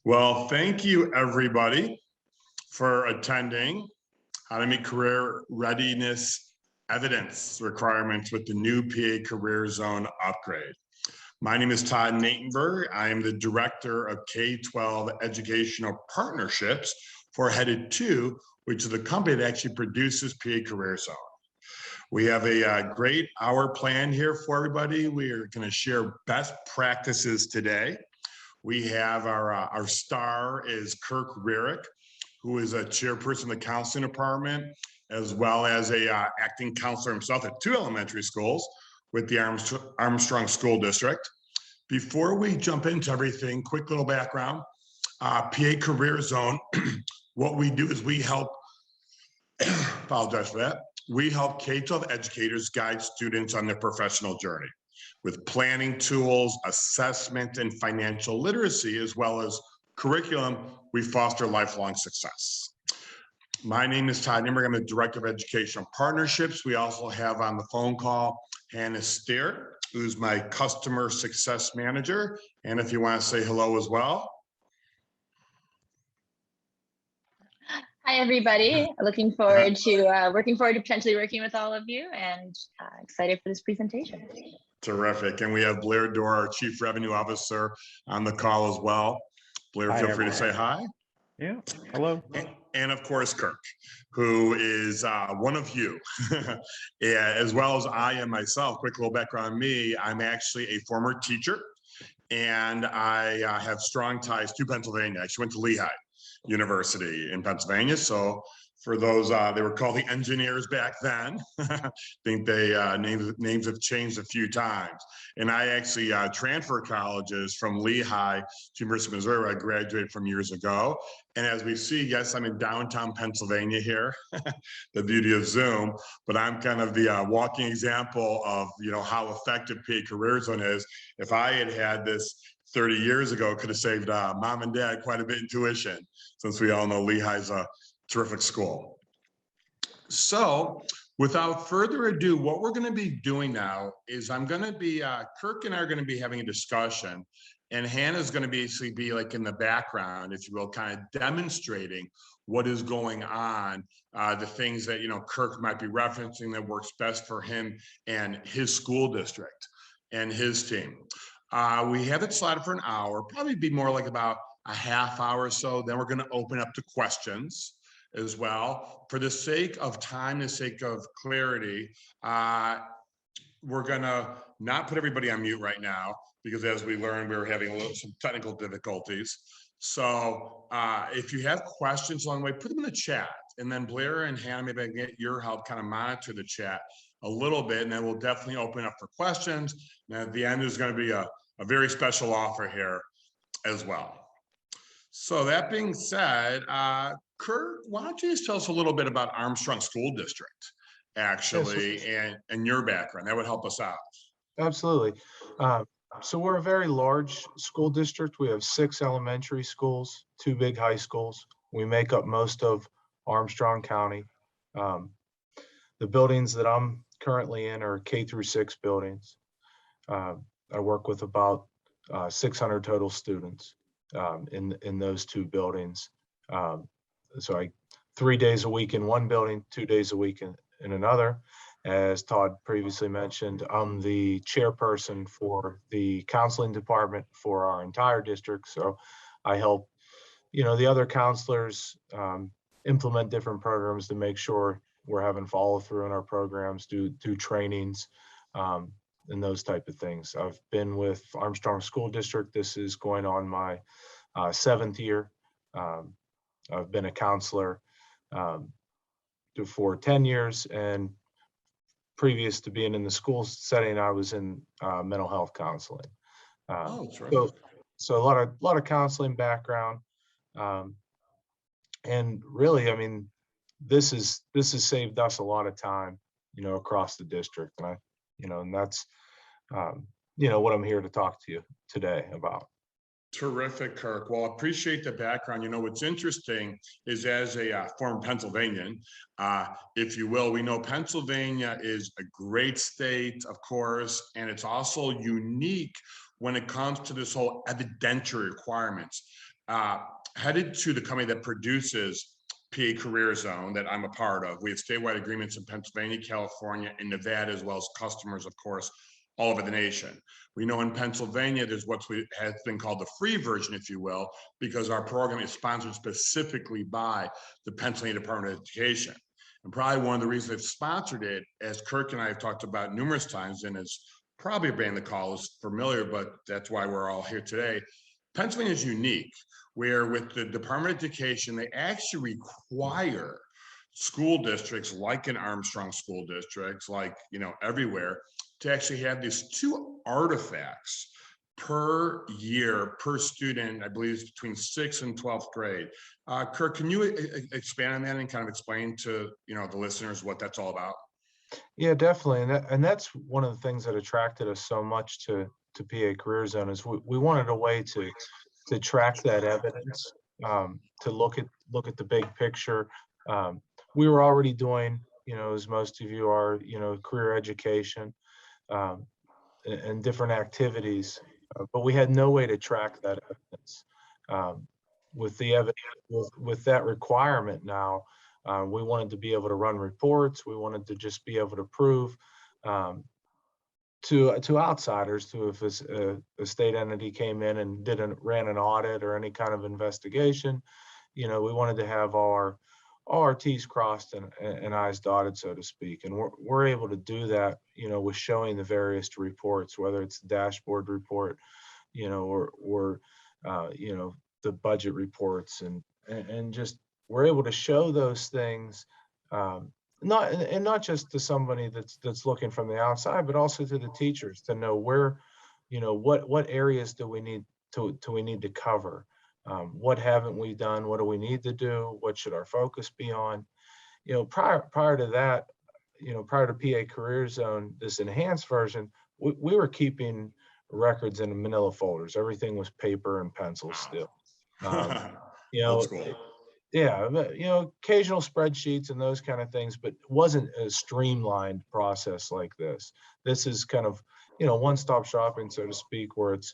Well, thank you everybody for attending how to meet career readiness evidence requirements with the new PA CareerZone upgrade. My name is Todd Natenberg. I am the Director of K-12 Educational Partnerships for Headed 2, which is the company that actually produces PA CareerZone. We have a great hour plan here for everybody. We are going to share best practices today. We have our star is Kirk Rearick, who is a chairperson of the counseling department, as well as a acting counselor himself at 2 elementary schools with the Armstrong School District. Before we jump into everything, quick little background. PA CareerZone, what we do is we help, apologize for that, we help K-12 educators guide students on their professional journey with planning tools, assessment, and financial literacy, as well as curriculum. We foster lifelong success. My name is Todd Nimmer. I'm the Director of Educational Partnerships. We also have on the phone call Hannah Steer, who's my Customer Success Manager. And if you want to say hello as well. Hi, everybody. Looking forward to potentially working with all of you, and excited for this presentation. Terrific. And we have Blair Dorr, our Chief Revenue Officer, on the call as well. Blair, feel free to say hi. Yeah, hello. And of course, Kirk, who is one of you, as well as I am myself. Quick little background on me. I'm actually a former teacher, and I have strong ties to Pennsylvania. I actually went to Lehigh University in Pennsylvania. So for those, they were called the engineers back then. I think they names have changed a few times. And I actually transferred colleges from Lehigh to University of Missouri, where I graduated from years ago. And as we see, yes, I'm in downtown Pennsylvania here, the beauty of Zoom, but I'm kind of the walking example of, how effective PA CareerZone is. If I had had this 30 years ago, could have saved mom and dad quite a bit in tuition, since we all know Lehigh's a terrific school. So without further ado, what we're going to be doing now is I'm going to be, Kirk and I are going to be having a discussion, and Hannah's going to basically be like in the background, if you will, kind of demonstrating what is going on, the things that, Kirk might be referencing that works best for him and his school district and his team. We have it slotted for an hour, probably be more like about a half hour or so. Then we're going to open up to questions as well. For the sake of time, the sake of clarity, we're going to not put everybody on mute right now, because as we learned, we were having some technical difficulties. So if you have questions along the way, put them in the chat. And then Blair and Hannah, maybe I can get your help kind of monitor the chat a little bit, and then we'll definitely open up for questions. And at the end, there's going to be a very special offer here as well. So that being said, Kirk, why don't you just tell us a little bit about Armstrong School District, actually, and your background? That would help us out. Absolutely. So we're a very large school district. We have 6 elementary schools, 2 big high schools. We make up most of Armstrong County. The buildings that I'm currently in are K-6 buildings. I work with about 600 total students in those 2 buildings. So I 3 days a week in one building, 2 days a week in another. As Todd previously mentioned, I'm the chairperson for the counseling department for our entire district. So I help, the other counselors implement different programs to make sure we're having follow through in our programs, do trainings, and those type of things. I've been with Armstrong School District. This is going on my 7th year. I've been a counselor for 10 years, and previous to being in the school setting, I was in mental health counseling. So a lot of counseling background, and really, I mean, this has saved us a lot of time, across the district, and and that's what I'm here to talk to you today about. Terrific, Kirk. Well, I appreciate the background. What's interesting is, as a former Pennsylvanian, if you will, we know Pennsylvania is a great state, of course, and it's also unique when it comes to this whole evidentiary requirements. headed to the company that produces PA CareerZone that I'm a part of. We have statewide agreements in Pennsylvania, California, and Nevada, as well as customers, of course, all over the nation. We know in Pennsylvania, there's what has been called the free version, if you will, because our program is sponsored specifically by the Pennsylvania Department of Education. And probably one of the reasons they've sponsored it, as Kirk and I have talked about numerous times, and it's probably a brand the call is familiar, but that's why we're all here today. Pennsylvania is unique, where with the Department of Education, they actually require school districts like an Armstrong school districts, like, everywhere, to actually have these 2 artifacts per year, per student. I believe it's between 6th and 12th grade. Kirk, can you expand on that and kind of explain to, the listeners what that's all about? Yeah, definitely. And that's one of the things that attracted us so much to PA CareerZone is we wanted a way to track that evidence, to look at the big picture. We were already doing, as most of you are, career education and different activities, but we had no way to track that evidence. With the evidence, with that requirement now, we wanted to be able to run reports. We wanted to just be able to prove to outsiders, to if a state entity came in and ran an audit or any kind of investigation, we wanted to have our T's crossed and I's dotted, so to speak. And we're able to do that, with showing the various reports, whether it's the dashboard report, or the budget reports, and just we're able to show those things, not just to somebody that's looking from the outside, but also to the teachers to know where, what areas do we need to cover. What haven't we done? What do we need to do? What should our focus be on? Prior to that, prior to PA CareerZone, this enhanced version, we were keeping records in manila folders. Everything was paper and pencil still. Old school. Yeah, occasional spreadsheets and those kind of things, but it wasn't a streamlined process like this. This is kind of, one-stop shopping, so to speak, where it's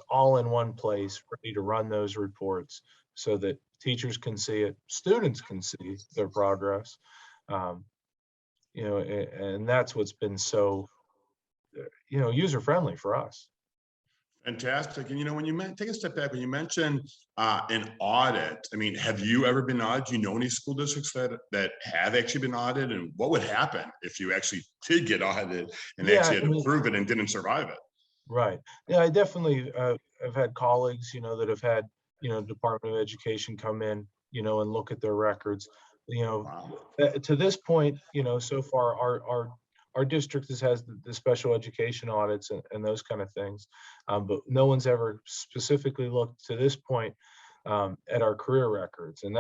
all in one place, ready to run those reports so that teachers can see it, students can see their progress, and that's what's been so, user-friendly for us. Fantastic. And when you take a step back, when you mentioned an audit, I mean, have you ever been audited? Do you know any school districts that have actually been audited? And what would happen if you actually did get audited and actually had to prove it and didn't survive it? Right. Yeah, I definitely have had colleagues, that have had, Department of Education come in, and look at their records. Wow. To this point, so far our district has the special education audits and those kind of things, but no one's ever specifically looked to this point at our career records, and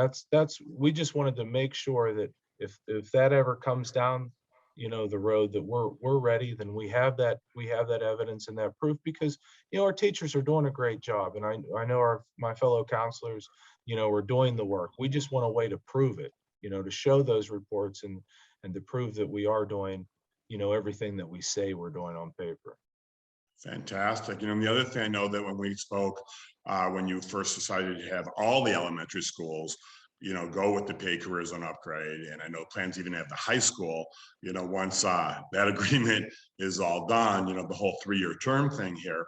we just wanted to make sure that if that ever comes down, the road, that we're ready. Then we have that evidence and that proof, because our teachers are doing a great job, and I know my fellow counselors, are doing the work. We just want a way to prove it, to show those reports and to prove that we are doing everything that we say we're doing on paper. Fantastic. The other thing I know that when we spoke, when you first decided to have all the elementary schools, go with the PA CareerZone upgrade, and I know plans even have the high school, once that agreement is all done, the whole 3-year term thing here.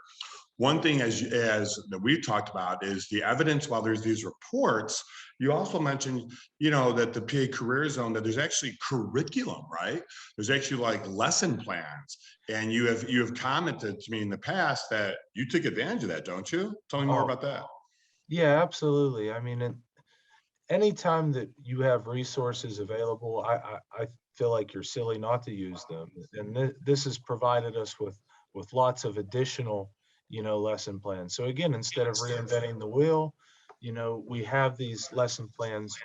One thing as that we've talked about is the evidence. While there's these reports, you also mentioned, that the PA CareerZone, that there's actually curriculum, right? There's actually like lesson plans, and you have commented to me in the past that you took advantage of that, don't you? Tell me more about that. Yeah, absolutely. I mean, anytime that you have resources available, I feel like you're silly not to use them, and this has provided us with lots of additional lesson plans. So again, instead of reinventing the wheel, we have these lesson plans,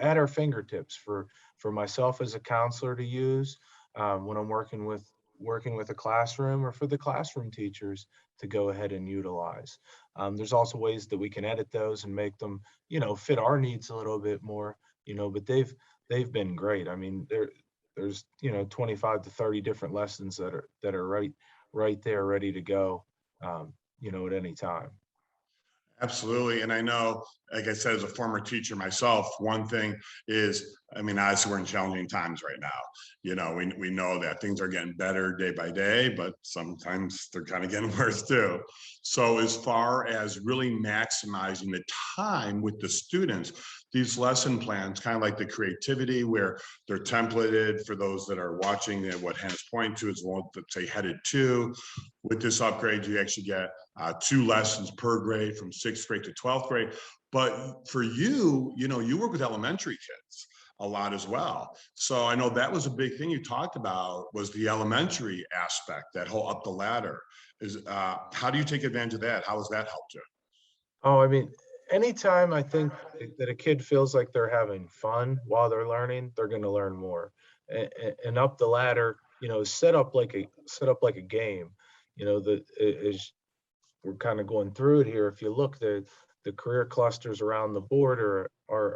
at our fingertips for myself as a counselor to use when I'm working with a classroom, or for the classroom teachers to go ahead and utilize. There's also ways that we can edit those and make them, fit our needs a little bit more, but they've been great. I mean, there's 25 to 30 different lessons that are right there ready to go, at any time. Absolutely. And I know, like I said, as a former teacher myself, one thing is, I mean, obviously we're in challenging times right now. We know that things are getting better day by day, but sometimes they're kind of getting worse too. So as far as really maximizing the time with the students, these lesson plans, kind of like the creativity where they're templated for those that are watching, and what Hannah's pointing to is one that say headed to. With this upgrade, you actually get 2 lessons per grade from 6th grade to 12th grade. But for you, you work with elementary kids a lot as well. So I know that was a big thing you talked about, was the elementary aspect, that whole up the ladder. How do you take advantage of that? How has that helped you? Oh, I mean, anytime I think that a kid feels like they're having fun while they're learning, they're going to learn more. And up the ladder, set up like a game. That is, we're kind of going through it here. If you look, the career clusters around the board are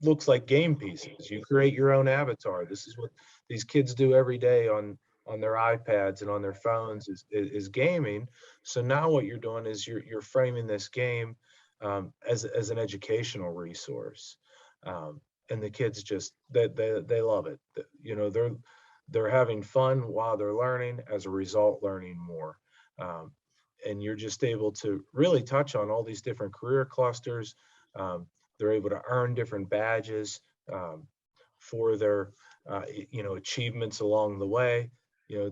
looks like game pieces. You create your own avatar. This is what these kids do every day on their iPads and on their phones is gaming. So now what you're doing is you're framing this game as an educational resource, and the kids just they love it. They're having fun while they're learning. As a result, learning more. And you're just able to really touch on all these different career clusters. They're able to earn different badges for their achievements along the way.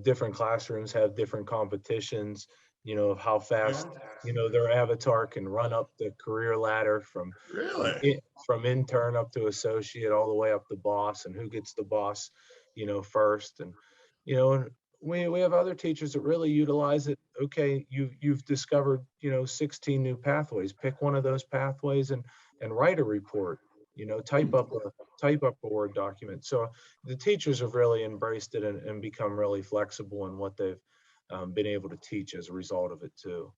Different classrooms have different competitions, of how fast their avatar can run up the career ladder from Really? from intern up to associate, all the way up to boss, and who gets the boss first. And we have other teachers that really utilize it. Okay, you've discovered 16 new pathways. Pick one of those pathways and write a report. Type up a Word document. So the teachers have really embraced it and become really flexible in what they've been able to teach as a result of it too.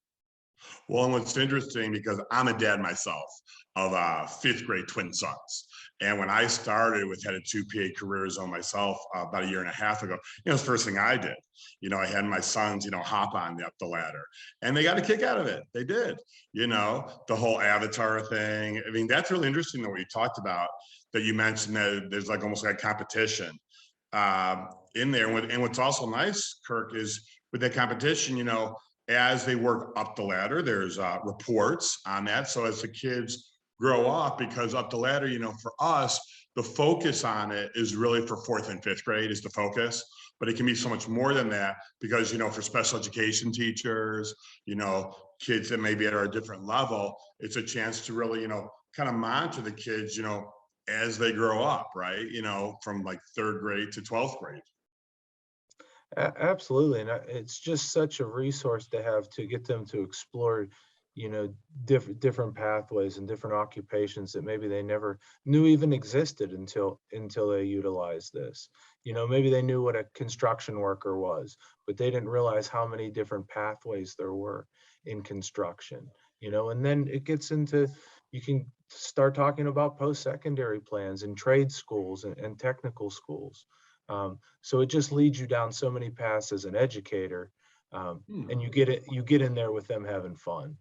Well, and what's interesting, because I'm a dad myself of 5th grade twin sons. And when I started with Headed to PA CareerZone myself about 1.5 years ago, it's the first thing I did. I had my sons, hop on up the ladder, and they got a kick out of it. They did, the whole avatar thing. I mean, that's really interesting though, what you talked about, that you mentioned that there's like almost like competition in there. And what's also nice, Kirk, is with that competition, as they work up the ladder, there's reports on that. So as the kids grow up, because up the ladder, for us, the focus on it is really for 4th and 5th grade is the focus, but it can be so much more than that, because, for special education teachers, kids that maybe are at a different level, it's a chance to really, kind of monitor the kids, as they grow up, right? From like 3rd grade to 12th grade. Absolutely, and it's just such a resource to have, to get them to explore, different pathways and different occupations that maybe they never knew even existed until they utilized this. Maybe they knew what a construction worker was, but they didn't realize how many different pathways there were in construction. And then it gets into, you can start talking about post-secondary plans and trade schools and technical schools. So it just leads you down so many paths as an educator, and you get in there with them having fun.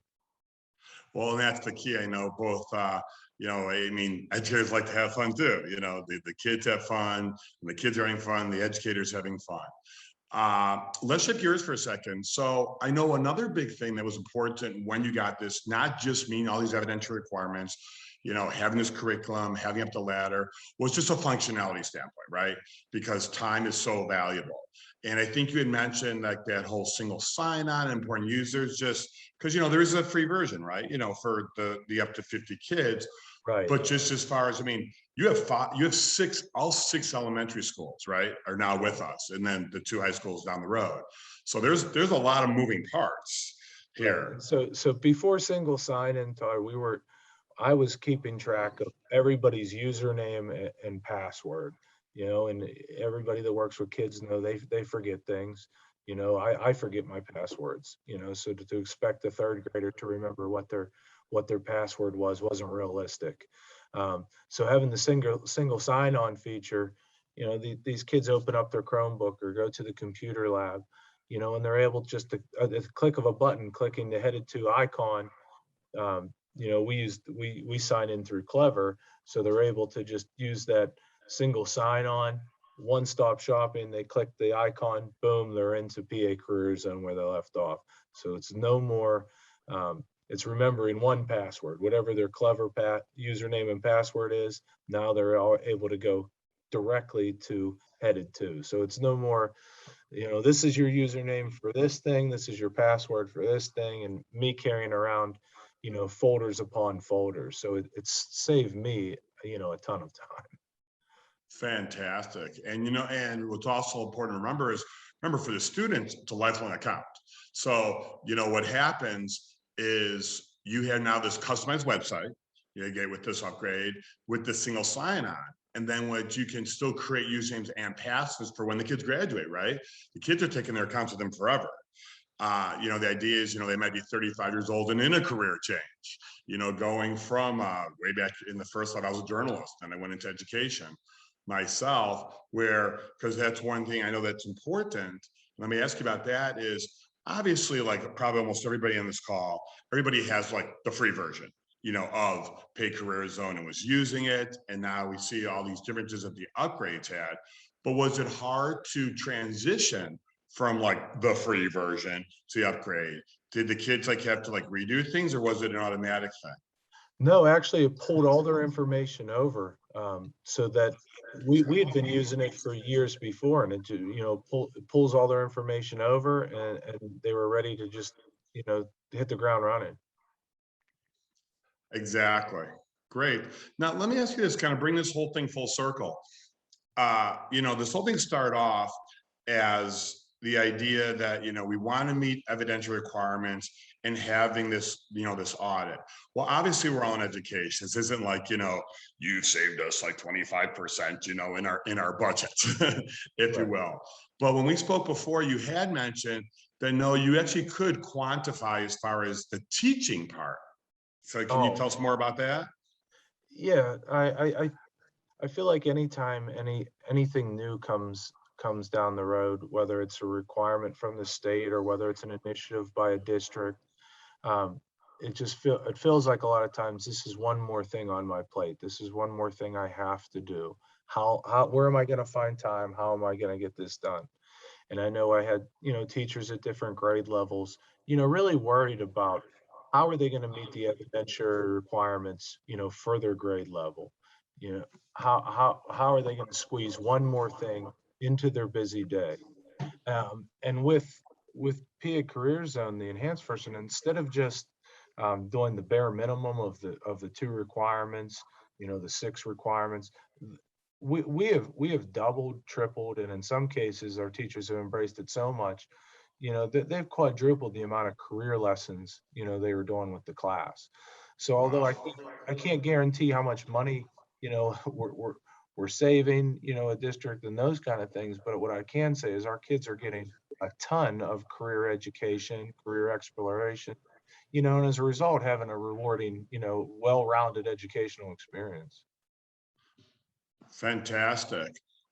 Well, and that's the key. I know both, I mean, educators like to have fun too. The kids have fun, and the kids are having fun, the educators having fun. Let's shift gears for a second. So I know another big thing that was important when you got this, not just meeting all these evidentiary requirements, having this curriculum, having up the ladder, was just a functionality standpoint, right? Because time is so valuable. And I think you had mentioned like that whole single sign-on, important users, just because, there is a free version, right? For the up to 50 kids. Right. But just as far as, I mean, you have 6, all 6 elementary schools, right, are now with us, and then the 2 high schools down the road. So there's a lot of moving parts here. Right. So before single sign-in, I was keeping track of everybody's username and password, and everybody that works with kids know they forget things. I forget my passwords, so to expect a 3rd grader to remember what their password wasn't realistic. So having the single sign-on feature, these kids open up their Chromebook or go to the computer lab, and they're able just to, at the click of a button, clicking the Headed to icon, we sign in through Clever, so they're able to just use that single sign-on, one-stop shopping. They click the icon, boom, they're into PA CareerZone where they left off. So it's no more. It's remembering one password, whatever their Clever username and password is. Now they're all able to go directly to headed to. So it's no more, this is your username for this thing, this is your password for this thing, and me carrying around, folders upon folders. So it's saved me, a ton of time. Fantastic. And, and what's also important to remember is, for the students, it's a lifelong account. So, what happens is you have now this customized website you get with this upgrade, with the single sign-on. And then what you can still create usernames and passwords for when the kids graduate, right? The kids are taking their accounts with them forever. The idea is, they might be 35 years old and in a career change, going from way back in the first life, I was a journalist and I went into education myself, because that's one thing I know that's important. Let me ask you about that is, obviously, like probably almost everybody on this call, everybody has like the free version, of PA CareerZone and was using it. And now we see all these differences that the upgrades had. But was it hard to transition from like the free version to the upgrade? Did the kids have to redo things, or was it an automatic thing? No, actually it pulled all their information over, so that we had been using it for years before, and it pulls all their information over, and they were ready to just, hit the ground running. Exactly. Great. Now, let me ask you this, kind of bring this whole thing full circle. This whole thing started off as the idea that, we want to meet evidential requirements and having this, this audit. Well, obviously we're all in education. This isn't like, you saved us 25%, in our budget, if you will. But when we spoke before, you had mentioned that, no, you actually could quantify as far as the teaching part. So can you tell us more about that? Yeah, I feel like anytime anything new comes down the road, whether it's a requirement from the state or whether it's an initiative by a district, it feels like a lot of times this is one more thing on my plate. This is one more thing I have to do. Where am I going to find time? How am I going to get this done? And I know I had, teachers at different grade levels, really worried about how are they going to meet the evidentiary requirements, for their grade level. How are they going to squeeze one more thing into their busy day? And with PA CareerZone, the enhanced version, instead of just doing the bare minimum of the 2 requirements, the 6 requirements, we have doubled, tripled, and in some cases our teachers have embraced it so much, that they've quadrupled the amount of career lessons they were doing with the class. So although I can't guarantee how much money we're saving, a district and those kind of things, but what I can say is our kids are getting a ton of career education, career exploration, and as a result having a rewarding, well-rounded educational experience. Fantastic.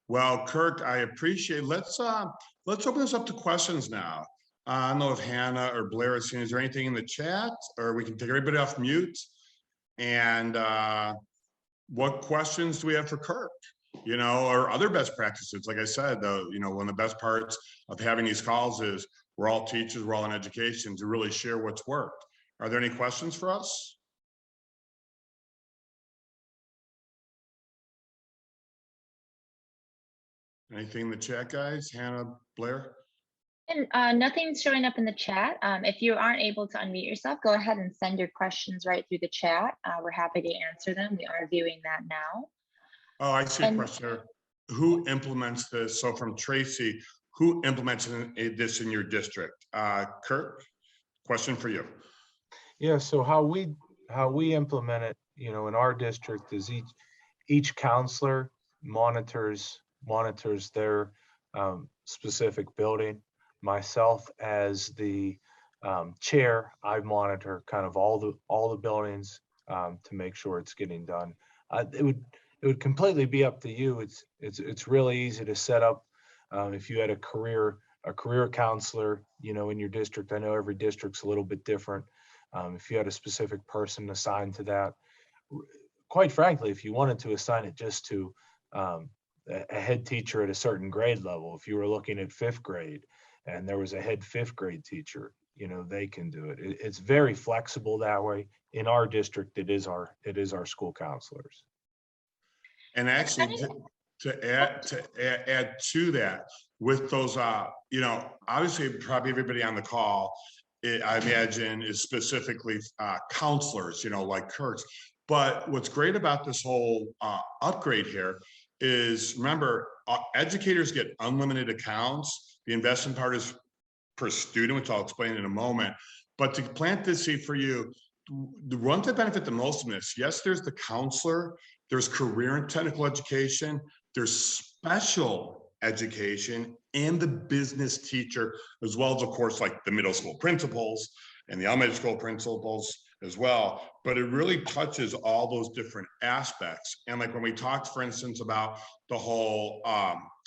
Well, Kirk, I appreciate. Let's open this up to questions now. I don't know if Hannah or Blair is there anything in the chat, or we can take everybody off mute. And what questions do we have for Kirk? Or other best practices? Like I said, one of the best parts of having these calls is we're all teachers, we're all in education, to really share what's worked. Are there any questions for us? Anything in the chat, guys? Hannah, Blair? And nothing's showing up in the chat. If you aren't able to unmute yourself, go ahead and send your questions right through the chat. We're happy to answer them. We are viewing that now. Oh, I see a question here. Who implements this? So from Tracy, who implements this in your district? Kirk, question for you. Yeah, so how we implement it, in our district is each counselor monitors their specific building. Myself as the chair, I monitor kind of all the buildings to make sure it's getting done. It would completely be up to you. It's really easy to set up if you had a career counselor, in your district. I know every district's a little bit different. If you had a specific person assigned to that, quite frankly, if you wanted to assign it just to a head teacher at a certain grade level, if you were looking at 5th grade and there was a head 5th grade teacher, they can do it. It's very flexible that way. In our district, it is our school counselors. And actually, to add to that, with those, obviously, probably everybody on the call, I imagine, is specifically counselors, like Kirk's. But what's great about this whole upgrade here is, remember, educators get unlimited accounts. The investment part is per student, which I'll explain in a moment. But to plant this seed for you, the ones that benefit the most from this, yes, there's the counselor, there's career and technical education, there's special education, and the business teacher, as well as, of course, like the middle school principals and the elementary school principals as well. But it really touches all those different aspects. And like when we talked, for instance, about the whole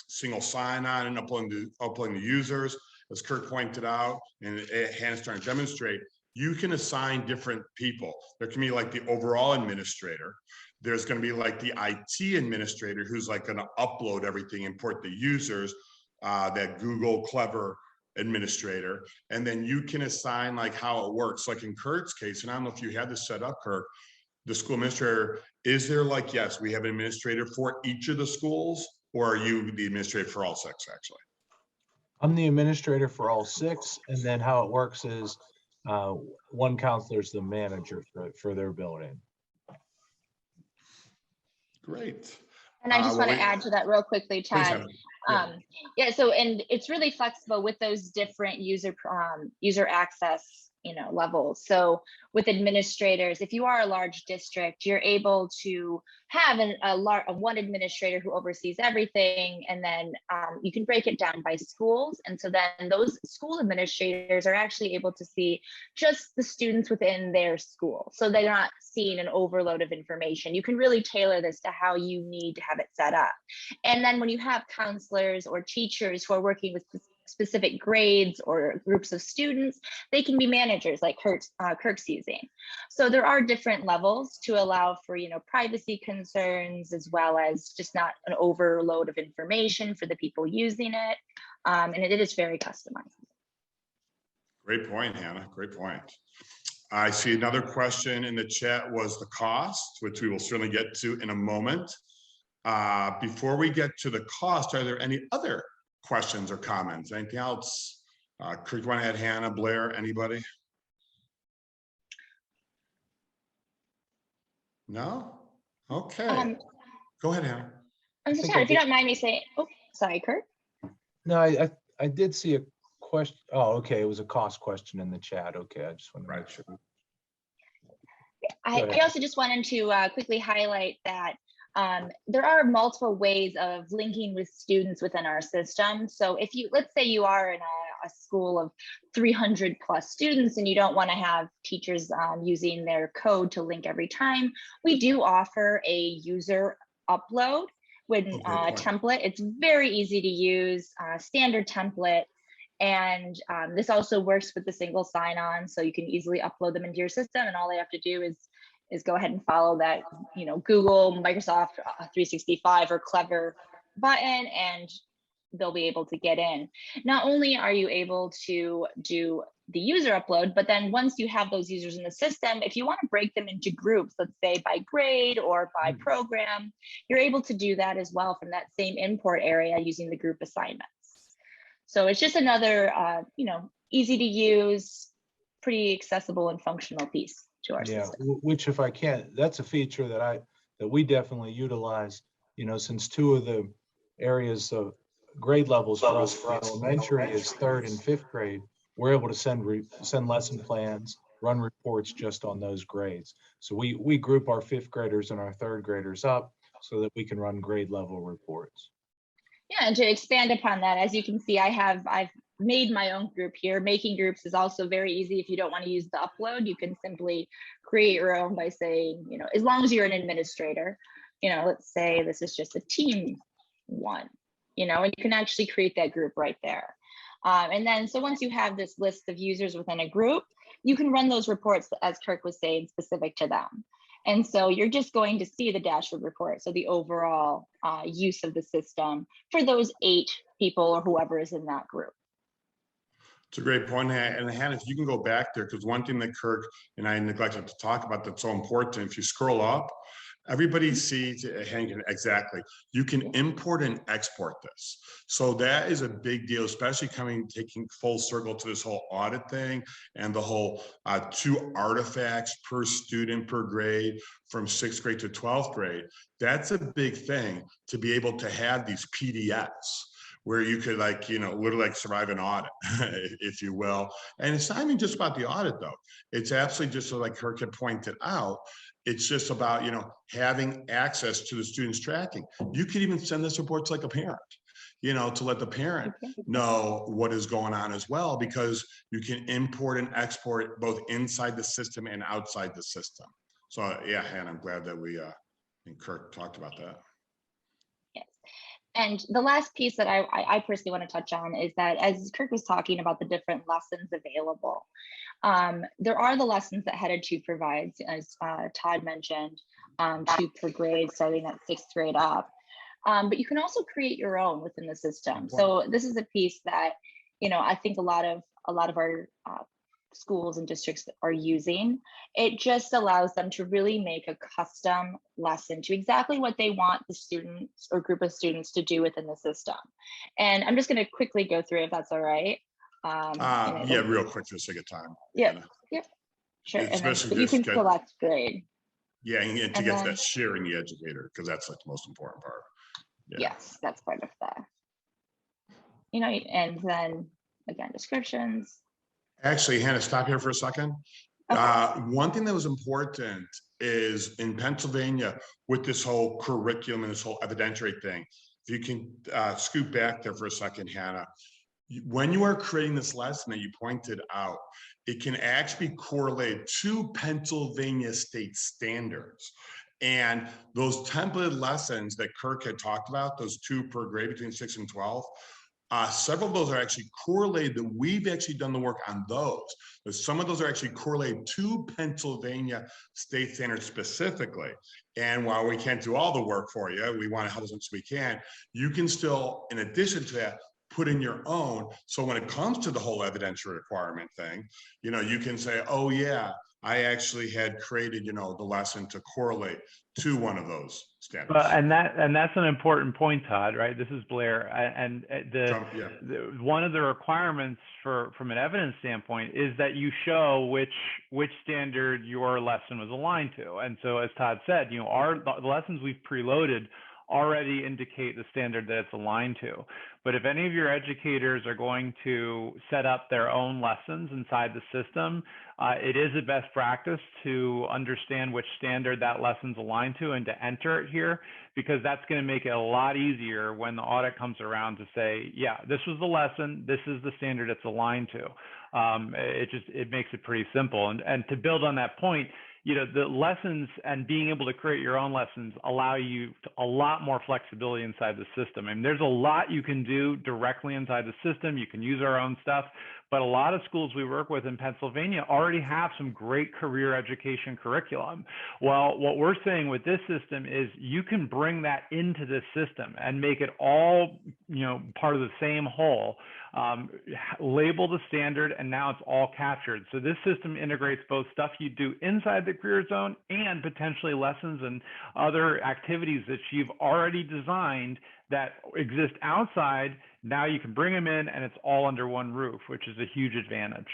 single sign-on and uploading the users, as Kirk pointed out, and Hannah's trying to demonstrate, you can assign different people. There can be like the overall administrator. There's going to be like the IT administrator who's like going to upload everything, import the users, that Google Clever administrator. And then you can assign like how it works. Like in Kirk's case, and I don't know if you had this set up, Kirk, the school administrator, is there like, yes, we have an administrator for each of the schools, or are you the administrator for all 6 actually? I'm the administrator for all 6, and then how it works is one counselor is the manager for their building. Great. And I just want to add to that real quickly, Chad. Yeah, so, and it's really flexible with those different user access levels. So with administrators, if you are a large district, you're able to have a one administrator who oversees everything, and then you can break it down by schools. And so then those school administrators are actually able to see just the students within their school. So they're not seeing an overload of information. You can really tailor this to how you need to have it set up. And then when you have counselors or teachers who are working with specific grades or groups of students, they can be managers like Kirk's using. So there are different levels to allow for, privacy concerns, as well as just not an overload of information for the people using it. And it is very customized. Great point, Hannah. Great point. I see another question in the chat was the cost, which we will certainly get to in a moment. Before we get to the cost, are there any other questions or comments? Anything else? Kirk, want to add? Hannah, Blair, anybody? No? Okay. Go ahead, Hannah. I'm just if you don't mind me saying, oh, sorry, Kirk. No, I did see a question. Oh, okay. It was a cost question in the chat. Okay. I just want to make sure. I also just wanted to quickly highlight that there are multiple ways of linking with students within our system. So if let's say you are in a school of 300 plus students and you don't want to have teachers using their code to link every time, we do offer a user upload with a template. It's very easy to use, standard template. And this also works with the single sign-on, so you can easily upload them into your system, and all they have to do is go ahead and follow that, Google, Microsoft 365 or Clever button, and they'll be able to get in. Not only are you able to do the user upload, but then once you have those users in the system, if you want to break them into groups, let's say by grade or by program, you're able to do that as well from that same import area using the group assignments. So it's just another, easy to use, pretty accessible and functional piece to our system. Which, if I can, that's a feature that we definitely utilize. Since 2 of the areas of grade levels for us elementary is 3rd and 5th grade, we're able to send lesson plans, run reports just on those grades. So we group our 5th graders and our 3rd graders up so that we can run grade level reports. Yeah, and to expand upon that, as you can see, I've made my own group here. Making groups is also very easy. If you don't want to use the upload, you can simply create your own by saying, as long as you're an administrator, let's say this is just a team 1, and you can actually create that group right there. And then, so once you have this list of users within a group, you can run those reports, as Kirk was saying, specific to them. And so you're just going to see the dashboard report, so the overall use of the system for those 8 people or whoever is in that group. It's a great point. And Hannah, if you can go back there, because one thing that Kirk and I neglected to talk about that's so important, if you scroll up, everybody sees, exactly, you can import and export this. So that is a big deal, especially taking full circle to this whole audit thing and the whole 2 artifacts per student per grade from 6th grade to 12th grade. That's a big thing, to be able to have these PDFs where you could, like, you know, literally like survive an audit, if you will. And it's not even just about the audit though. It's absolutely just, so like Kirk had pointed out, it's just about, you know, having access to the students' tracking. You could even send this report to like a parent, you know, to let the parent know what is going on as well, because you can import and export both inside the system and outside the system. So yeah, Hannah, I'm glad that we and Kirk talked about that. Yes. And the last piece that I personally want to touch on is that, as Kirk was talking about the different lessons available, there are the lessons that Headed 2 provides, as Todd mentioned, 2 per grade starting at 6th grade up. But you can also create your own within the system. So this is a piece that, you know, I think a lot of our schools and districts are using. It just allows them to really make a custom lesson to exactly what they want the students or group of students to do within the system. And I'm just going to quickly go through, if that's all right. Yeah, real quick for the sake of time. Yep. Yep. Sure. And then, but you can select grade. Yeah, and to get to that sharing the educator, because that's like the most important part. Yeah. Yes, that's part of that. You know, and then again, descriptions. Actually, Hannah, stop here for a second. Okay. One thing that was important is in Pennsylvania with this whole curriculum and this whole evidentiary thing. If you can scoot back there for a second, Hannah, when you are creating this lesson that you pointed out, it can actually be correlated to Pennsylvania state standards. And those templated lessons that Kirk had talked about, those 2 per grade between 6 and 12, several of those are actually correlated, that we've actually done the work on those. But some of those are actually correlated to Pennsylvania state standards specifically. And while we can't do all the work for you, we want to help as much as we can, you can still, in addition to that, put in your own. So when it comes to the whole evidentiary requirement thing, you know, you can say, oh yeah, I actually had created, you know, the lesson to correlate to one of those standards. Well, and that's an important point, Todd, right? This is Blair, and one of the requirements from an evidence standpoint is that you show which standard your lesson was aligned to. And so, as Todd said, you know, the lessons we've preloaded already indicate the standard that it's aligned to. But if any of your educators are going to set up their own lessons inside the system, it is a best practice to understand which standard that lesson's aligned to and to enter it here, because that's going to make it a lot easier when the audit comes around to say, yeah, this was the lesson, this is the standard it's aligned to. It makes it pretty simple. And to build on that point, you know, the lessons and being able to create your own lessons allow you a lot more flexibility inside the system. I mean, there's a lot you can do directly inside the system. You can use our own stuff, but a lot of schools we work with in Pennsylvania already have some great career education curriculum. Well, what we're saying with this system is you can bring that into this system and make it all, you know, part of the same whole. Label the standard, and now it's all captured. So this system integrates both stuff you do inside the career zone and potentially lessons and other activities that you've already designed that exist outside. Now you can bring them in, and it's all under one roof, which is a huge advantage.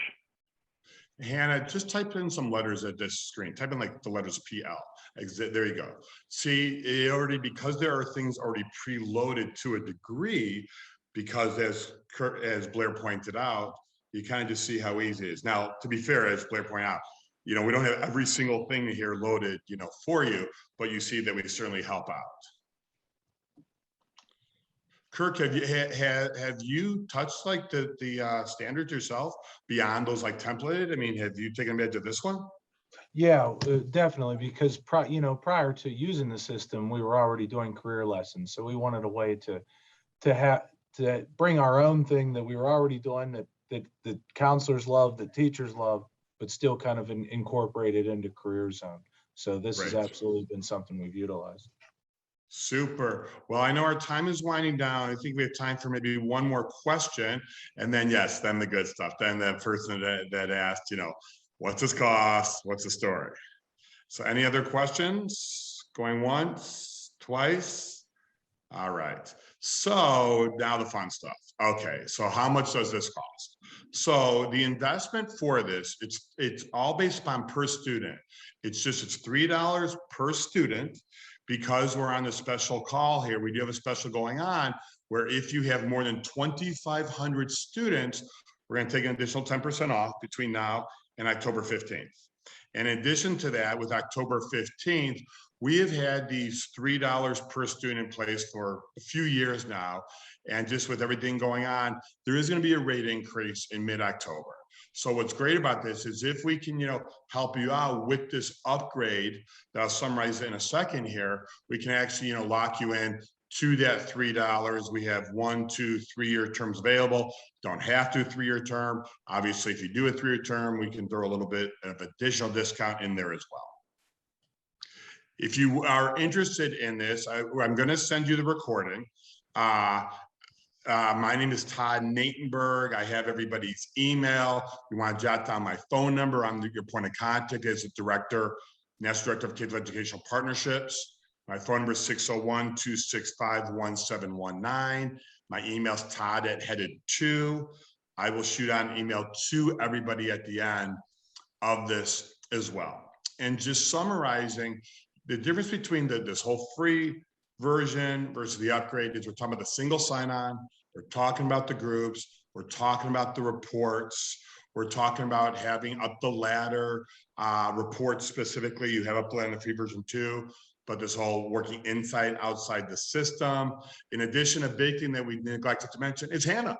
Hannah, just type in some letters at this screen. Type in like the letters PL. There you go. See, it already, because there are things already preloaded to a degree, because as Blair pointed out, you kind of just see how easy it is. Now, to be fair, as Blair pointed out, you know, we don't have every single thing here loaded, you know, for you, but you see that we certainly help out. Kirk, have you touched like the standards yourself beyond those like templated? I mean, have you taken advantage of this one? Yeah, definitely, because prior to using the system, we were already doing career lessons, so we wanted a way to to bring our own thing that we were already doing that the counselors love, the teachers love, but still kind of incorporated into CareerZone. So this has absolutely been something we've utilized. Super. Well, I know our time is winding down. I think we have time for maybe one more question. And then, yes, then the good stuff. Then the person that asked, you know, what's this cost? What's the story? So any other questions? Going once, twice? All right. So now the fun stuff. Okay. So how much does this cost? So the investment for this, it's all based upon per student. It's $3 per student. Because we're on a special call here, we do have a special going on where if you have more than 2,500 students, we're going to take an additional 10% off between now and October 15th. In addition to that, with October 15th, we have had these $3 per student in place for a few years now. And just with everything going on, there is going to be a rate increase in mid-October. So what's great about this is if we can, you know, help you out with this upgrade that I'll summarize in a second here, we can actually, you know, lock you in to that $3. We have 1, 2, 3-year terms available. Don't have to 3-year term. Obviously, if you do a 3-year term, we can throw a little bit of additional discount in there as well. If you are interested in this, I'm going to send you the recording. My name is Todd Natenberg. I have everybody's email. You want to jot down my phone number. I'm your point of contact as a director, National Director of Kids Educational Partnerships. My phone number is 601-265-1719. My email is todd@headed2. I will shoot out an email to everybody at the end of this as well. And just summarizing, the difference between this whole free version versus the upgrade is we're talking about the single sign-on, we're talking about the groups, we're talking about the reports, we're talking about having up the ladder reports specifically. You have up the ladder in the free version too, but this whole working inside, outside the system. In addition, a big thing that we neglected to mention is Hannah.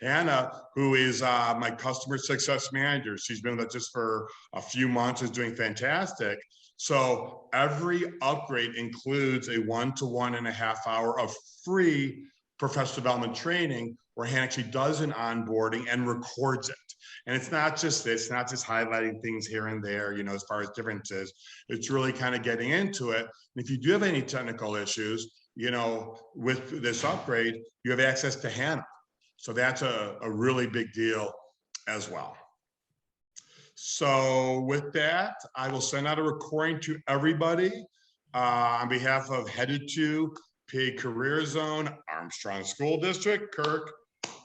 Hannah, who is my customer success manager. She's been with us just for a few months, is doing fantastic. So every upgrade includes a 1 to 1.5 hour of free professional development training where Hannah actually does an onboarding and records it. And it's not just this, not just highlighting things here and there, you know, as far as differences. It's really kind of getting into it. And if you do have any technical issues, you know, with this upgrade, you have access to Hannah. So that's a really big deal as well. So with that, I will send out a recording to everybody on behalf of Headed to PA CareerZone, Armstrong School District, Kirk.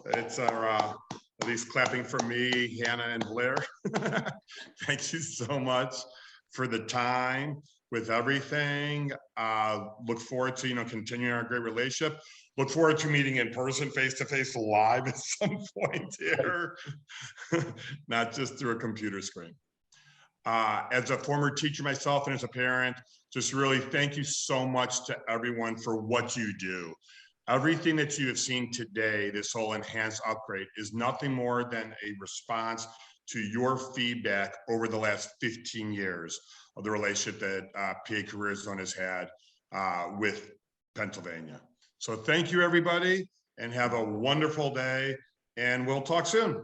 It's our, at least clapping for me, Hannah and Blair. Thank you so much for the time with everything. Look forward to, you know, continuing our great relationship. Look forward to meeting in person, face-to-face, live at some point here, not just through a computer screen. As a former teacher myself and as a parent, just really thank you so much to everyone for what you do. Everything that you have seen today, this whole enhanced upgrade, is nothing more than a response to your feedback over the last 15 years of the relationship that PA CareerZone has had with Pennsylvania. So thank you, everybody, and have a wonderful day, and we'll talk soon.